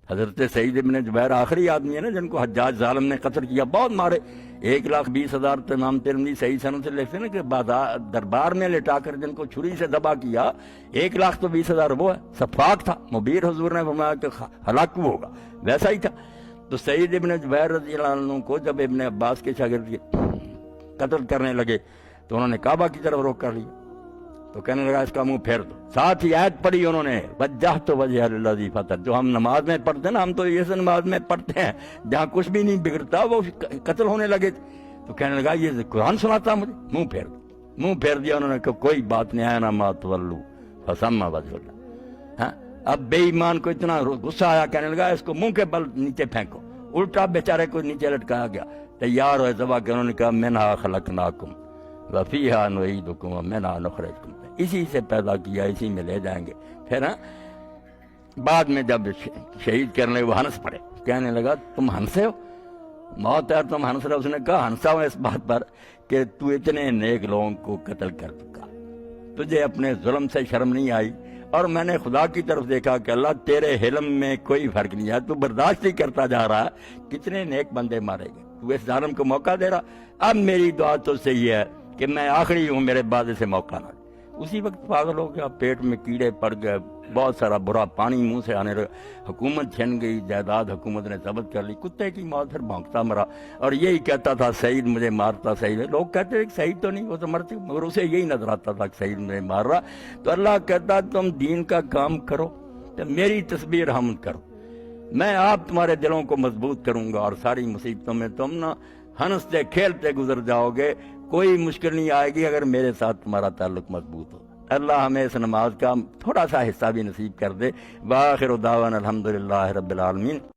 حضرت سعید ابن جبیر آخری آدمی ہے نا جن کو حجاج ظالم نے قتل کیا، بہت مارے، 1,20,000 تو امام ترمذی صحیح سند سے لکھتے ہیں نا کہ دربار میں لٹا کر جن کو چھری سے ذبح کیا، 1,20,000 وہ ہے، سفاک تھا، مبیر حضور نے فرمایا کہ ہلاک ہوگا، ویسا ہی تھا۔ تو سعید ابن جبیر رضی اللہ عنہ کو جب ابن عباس کے شاگرد قتل کرنے لگے تو انہوں نے کعبہ کی طرف رخ کر لیا، تو کہنے لگا اس کا منہ پھیر دو، ساتھ ہی آیت پڑھی انہوں نے وجہت وجہ للذی فطر، جو ہم نماز میں پڑھتے ہیں نا، ہم تو اس نماز میں پڑھتے ہیں جہاں کچھ بھی نہیں بگڑتا، وہ قتل ہونے لگے تھے، تو کہنے لگا یہ قرآن سناتا مجھے، منہ پھیر دو، منہ پھیر دیا انہوں نے کہ کوئی بات نہیں ہے نا ما تولوا فثم وجہ اللہ۔ ہاں اب بے ایمان کو اتنا غصہ آیا، کہنے لگا اس کو منہ کے بل نیچے پھینکو، الٹا بیچارے کو نیچے لٹکایا گیا، تیار ہوئے ذبح کے، انہوں نے کہا منہا خلقناکم وفیہا نعیدکم ومنہا نخرجکم، اسی سے پیدا کیا، اسی میں لے جائیں گے۔ پھر بعد میں جب شہید کرنے وہ ہنس پڑے، کہنے لگا تم ہنسے ہو، موت ہے تم ہنس رہے ہو؟ اس نے کہا ہنسا ہوں اس بات پر کہ تو اتنے نیک لوگوں کو قتل کر چکا، تجھے اپنے ظلم سے شرم نہیں آئی، اور میں نے خدا کی طرف دیکھا کہ اللہ تیرے حلم میں کوئی فرق نہیں ہے، تو برداشت ہی کرتا جا رہا ہے، کتنے نیک بندے مارے گئے، تو اس ظالم کو موقع دے رہا، اب میری دعا تو سے یہ ہے کہ میں آخری ہوں، میرے بعد اسے موقع نہ دے۔ اسی وقت پاگل ہو گیا، پیٹ میں کیڑے پڑ گئے، بہت سارا برا پانی منہ سے آنے لگا، حکومت چھن گئی، جائیداد حکومت نے ضبط کر لی، کتے کی موت پھر بھونکتا مرا، اور یہی کہتا تھا سعید مجھے مارتا، سعید، لوگ کہتے ہیں سعید تو نہیں، وہ تو مرتے، مگر اسے یہی نظر آتا تھا کہ سعید مجھے مار رہا۔ تو اللہ کہتا تم دین کا کام کرو تو میری تسبیح حمد کرو، میں آپ تمہارے دلوں کو مضبوط کروں گا، اور ساری مصیبتوں میں تم نہ ہنستے کھیلتے گزر جاؤ گے، کوئی مشکل نہیں آئے گی اگر میرے ساتھ تمہارا تعلق مضبوط ہو۔ اللہ ہمیں اس نماز کا تھوڑا سا حصہ بھی نصیب کر دے۔ وآخر دعوانا الحمدللہ رب العالمین۔